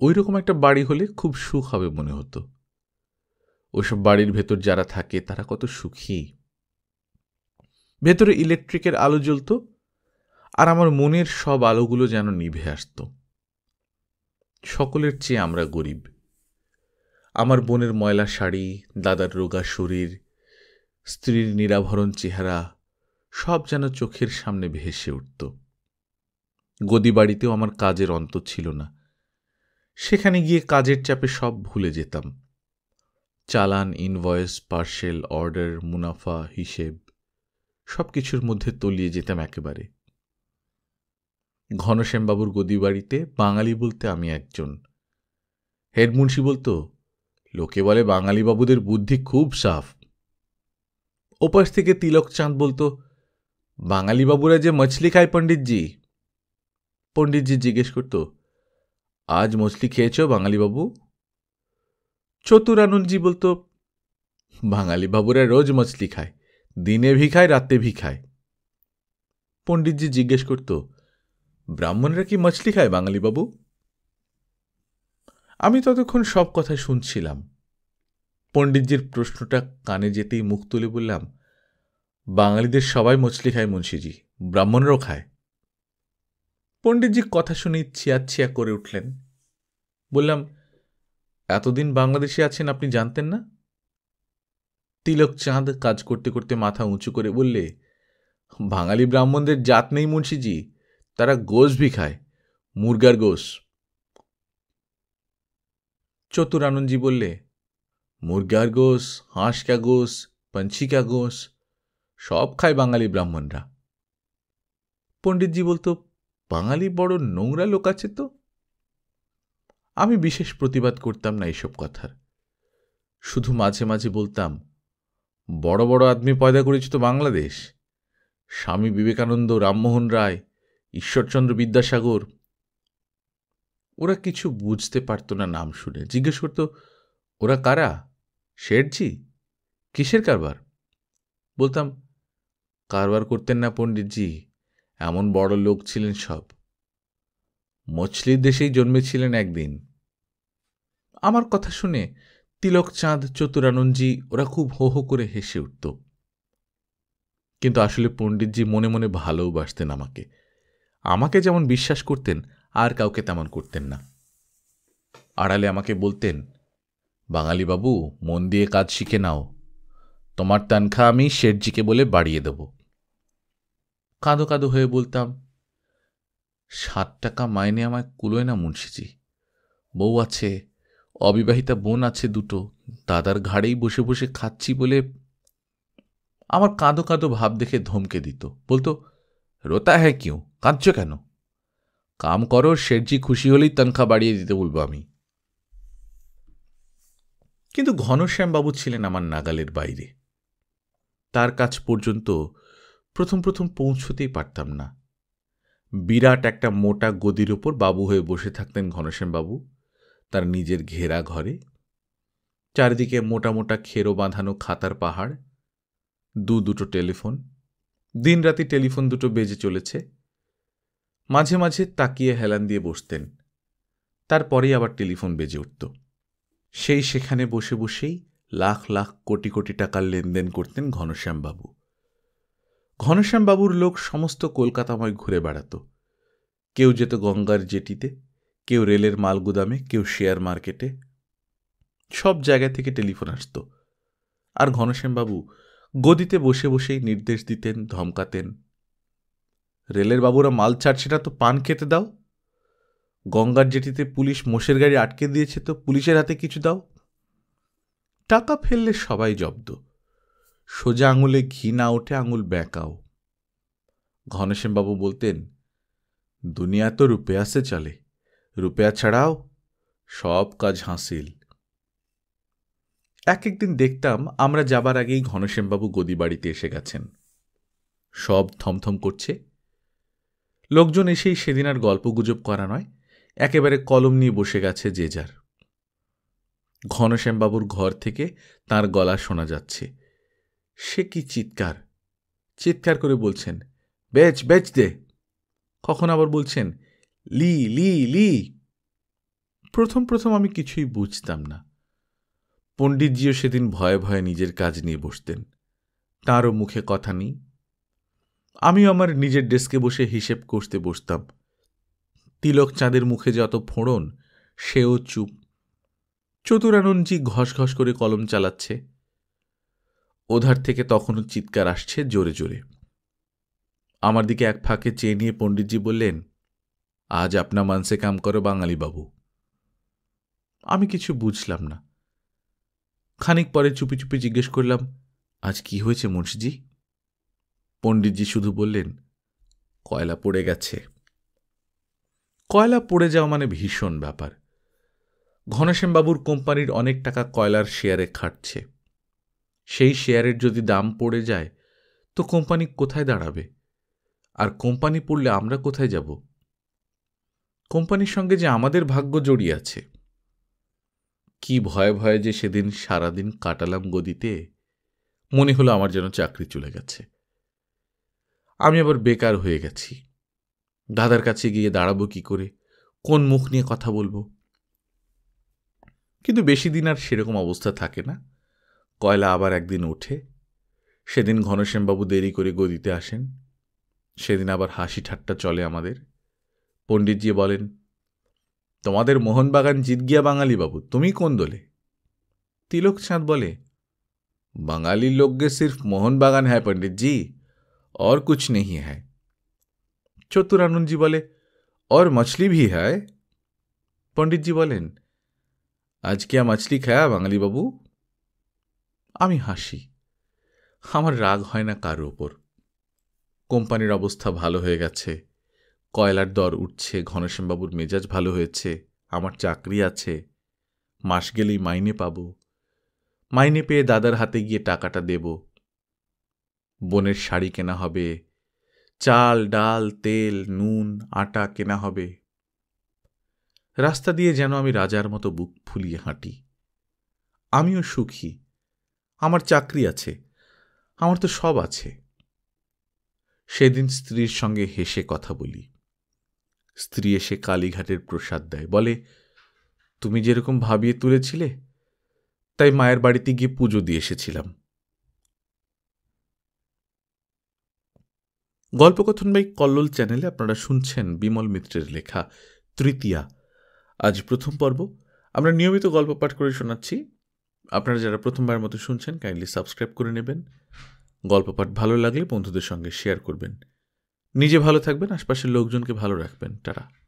ওই রকম একটা বাড়ি হলে খুব সুখ হবে মনে হতো। ওইসব বাড়ির ভেতর যারা থাকে তারা কত সুখী। ভেতরে ইলেকট্রিকের আলো জ্বলত, আর আমার মনের সব আলোগুলো যেন নিভে আসত। সকলের চেয়ে আমরা গরিব। আমার বোনের ময়লা শাড়ি, দাদার রোগা শরীর, স্ত্রীর নিরাভরণ চেহারা সব যেন চোখের সামনে ভেসে উঠত। গদিবাড়িতেও আমার কাজের অন্ত ছিল না। সেখানে গিয়ে কাজের চাপে সব ভুলে যেতাম। চালান, ইনভয়েস, পার্সেল, অর্ডার, মুনাফা, হিসেব সব কিছুর মধ্যে তলিয়ে যেতাম একেবারে। ঘনশ্যামবাবুর গদিবাড়িতে বাঙালি বলতে আমি একজন। হেডমুন্সি বলতো, লোকে বলে বাঙালি বাবুদের বুদ্ধি খুব সাফ। ওপাশ থেকে তিলক চাঁদ বলতো, বাঙালি বাবুরা যে মছলি খায় পণ্ডিতজি। পণ্ডিতজি জিজ্ঞেস করত, আজ মছলি খেয়েছ বাঙালি বাবু? চতুরানন্দজি বলতো, বাঙালি বাবুরা রোজ মছলি খায়, দিনে ভি খায়, রাতে ভি খায়। পণ্ডিতজি জিজ্ঞেস করত, ব্রাহ্মণরা কি মছলি খায় বাঙালি বাবু? আমি ততক্ষণ সব কথা শুনছিলাম। পণ্ডিতজির প্রশ্নটা কানে যেতেই মুখ তুলে বললাম, বাঙালিদের সবাই মছলি খায় মুন্সিজি, ব্রাহ্মণরাও খায়। পণ্ডিতজি কথা শুনে ছিয়া ছিয়া করে উঠলেন। বললাম, এতদিন বাংলাদেশে আছেন, আপনি জানতেন না? তিলক চাঁদ কাজ করতে করতে মাথা উঁচু করে বললে, বাঙালি ব্রাহ্মণদের জাত নেই মুন্সিজি, তারা গোশ ভি খায়, মুরগার গোশ। চতুরানন্দজি বললে, মুরগার গোশ, হাঁস কা গোশ, পঞ্ছি কা গোশ সব খায় বাঙালি ব্রাহ্মণরা। পণ্ডিতজি বলতো, বাঙালি বড় নোংরা লোক আছে তো। আমি বিশেষ প্রতিবাদ করতাম না এইসব কথার, শুধু মাঝে মাঝে বলতাম, বড় বড় আদমি পয়দা করেছে তো বাংলাদেশ, স্বামী বিবেকানন্দ, রামমোহন রায়, ঈশ্বরচন্দ্র বিদ্যাসাগর। ওরা কিছু বুঝতে পারত না নাম শুনে, জিজ্ঞেস করত, ওরা কারা? শেঠজি, কিসের কারবার? বলতাম, কারবার করতেন না পণ্ডিতজি, এমন বড় লোক ছিলেন সব। মছলির দেশেই জন্মেছিলেন একদিন। আমার কথা শুনে তিলকচাঁদ, চতুরানন্দজি ওরা খুব হো হো করে হেসে উঠত। কিন্তু আসলে পণ্ডিতজি মনে মনে ভালোবাসতেন আমাকে। আমাকে যেমন বিশ্বাস করতেন, আর কাউকে তেমন করতেন না। আড়ালে আমাকে বলতেন, বাঙালি বাবু, মন দিয়ে কাজ শিখে নাও, তোমার তনখা আমি শেঠজিকে বলে বাড়িয়ে দেব। কাঁদো কাঁদো হয়ে বলতাম, 7 টাকা মাইনে আমায় কুলোয় না মুন্সিজি। বউ আছে, অবিবাহিতা বোন আছে 2টো, দাদার ঘাড়েই বসে বসে খাচ্ছি বলে। আমার কাঁদো কাঁদো ভাব দেখে ধমকে দিত, বলতো, রোতা হ্যাঁ কিউ, কাঁদছ কেন? কাম করো, শেঠজি খুশি হলেই তনখা বাড়িয়ে দিতে বলবো আমি। কিন্তু ঘনশ্যামবাবু ছিলেন আমার নাগালের বাইরে। তার কাছ পর্যন্ত প্রথম প্রথম পৌঁছতেই পারতাম না। বিরাট একটা মোটা গদির ওপর বাবু হয়ে বসে থাকতেন ঘনশ্যামবাবু, তার নিজের ঘেরা ঘরে। চারিদিকে মোটা মোটা খেরো বাঁধানো খাতার পাহাড়, 2 টেলিফোন। দিনরাতি টেলিফোন 2 বেজে চলেছে। মাঝে মাঝে তাকিয়ে হেলান দিয়ে বসতেন, তারপরেই আবার টেলিফোন বেজে উঠত। সেখানে বসে বসেই লাখ লাখ কোটি কোটি টাকার লেনদেন করতেন ঘনশ্যামবাবু। ঘনশ্যামবাবুর লোক সমস্ত কলকাতাময় ঘুরে বেড়াত। কেউ যেত গঙ্গার জেটিতে, কেউ রেলের মালগুদামে, কেউ শেয়ার মার্কেটে। সব জায়গা থেকে টেলিফোন আসত। আর ঘনশ্যামবাবু গদিতে বসে বসেই নির্দেশ দিতেন, ধমকাতেন। রেলের বাবুরা মাল ছাড়ছে না তো পান খেতে দাও। গঙ্গার জেটিতে পুলিশ মোষের গাড়ি আটকে দিয়েছে তো পুলিশের হাতে কিছু দাও। টাকা ফেললে সবাই জব্দ। সোজা আঙুলে ঘি না ওঠে, আঙুল বেঁকাও। ঘনশ্যামবাবু বলতেন, দুনিয়া তো রুপেয়া সে চলে, রুপেয়া ছাড়াও সব কাজ হাসিল। একদিন দেখতাম আমরা যাবার আগেই ঘনশ্যামবাবু গদি বাড়িতে এসে গেছেন। সব থমথম করছে। লোকজন এসেই সেদিন আর গল্পগুজব করা নয়, একেবারে কলম নিয়ে বসে গেছে যে যার। ঘনশ্যামবাবুর ঘর থেকে তার গলা শোনা যাচ্ছে। সে কি চিৎকার! চিৎকার করে বলছেন, বেচ বেচ দে। কখন আবার বলছেন, লি লি লি। প্রথম প্রথম আমি কিছুই বুঝতাম না। পণ্ডিতজিও সেদিন ভয়ে ভয়ে নিজের কাজ নিয়ে বসতেন, তাঁরও মুখে কথা নেই। আমিও আমার নিজের ডেস্কে বসে হিসেব করতে বসতাম। তিলকচাঁদের মুখে যত ফোড়ন, সেও চুপ। চতুরানন্দজি ঘস ঘস করে কলম চালাচ্ছে। ওধার থেকে তখনও চিৎকার আসছে জোরে জোরে। আমার দিকে এক ফাঁকে চেয়ে নিয়ে পণ্ডিতজি বললেন, আজ আপনা মানসে কাম করো বাঙালি বাবু। আমি কিছু বুঝলাম না। খানিক পরে চুপি চুপি জিজ্ঞেস করলাম, আজ কি হয়েছে মুন্সিজি? পণ্ডিতজি শুধু বললেন, কয়লা পড়ে গেছে। কয়লা পড়ে যাওয়া মানে ভীষণ ব্যাপার। ঘনশ্যামবাবুর কোম্পানির অনেক টাকা কয়লার শেয়ারে খাটছে। সেই শেয়ারের যদি দাম পড়ে যায় তো কোম্পানি কোথায় দাঁড়াবে? আর কোম্পানি পড়লে আমরা কোথায় যাব? কোম্পানির সঙ্গে যে আমাদের ভাগ্য জড়িয়ে আছে। কি ভয়ে ভয়ে যে সেদিন সারাদিন কাটালাম গদিতে, মনে হলো আমার যেন চাকরি চলে গেছে। আমি আবার বেকার হয়ে গেছি। দাদার কাছে গিয়ে দাঁড়াবো কি করে, কোন মুখ নিয়ে কথা বলবো? কিন্তু বেশি দিন আর সেরকম অবস্থা থাকে না। কয়লা আবার একদিন ওঠে। সেদিন ঘনশ্যামবাবু দেরি করে গদিতে আসেন। সেদিন আবার হাসি ঠাট্টা চলে আমাদের। পণ্ডিতজি বলেন, তোমাদের মোহনবাগান জিত গিয়া বাঙালি বাবু, তুমি কোন দলে? তিলকচাঁদ বলে, বাঙালি লোকগে সির্ফ মোহনবাগান হ্যায় পণ্ডিতজি, और कुछ नहीं है। চতুরানন্দজি বলে, और मछली भी है। পণ্ডিতজি বলেন, আজ क्या मछली खाया বাঙালি বাবু? আমি হাসি। আমার রাগ হয় না কারো ওপর। কোম্পানির অবস্থা ভালো হয়ে গেছে, কয়লার দর উঠছে, ঘনশ্যামবাবুর মেজাজ ভালো হয়েছে, আমার চাকরি আছে, মাস গেলেই মাইনে পাব। মাইনে পেয়ে দাদার হাতে গিয়ে টাকাটা দেব। বোনের শাড়ি কেনা হবে, চাল ডাল তেল নুন আটা কেনা হবে। রাস্তা দিয়ে যেন আমি রাজার মতো বুক ফুলিয়ে হাঁটি। আমিও সুখী, আমার চাকরি আছে, আমার তো সব আছে। সেদিন স্ত্রীর সঙ্গে হেসে কথা বলি। স্ত্রী এসে কালীঘাটের প্রসাদ দেয়, বলে, তুমি যেরকম ভাবিয়ে তুলেছিলে তাই মায়ের বাড়িতে গিয়ে পুজো দিয়ে এসেছিলাম। গল্পকথন বাই কল্লোল চ্যানেলে আপনারা শুনছেন বিমল মিত্রের লেখা তৃতীয়া। আজ প্রথম পর্ব। আমরা নিয়মিত গল্প পাঠ করে শোনাচ্ছি। আপনারা যারা প্রথমবার মতো শুনছেন কাইন্ডলি সাবস্ক্রাইব করে নেবেন। গল্প পাঠ ভালো লাগলে বন্ধুদের সঙ্গে শেয়ার করবেন। নিজে ভালো থাকবেন, আশপাশের লোকজনকে ভালো রাখবেন। টাটা।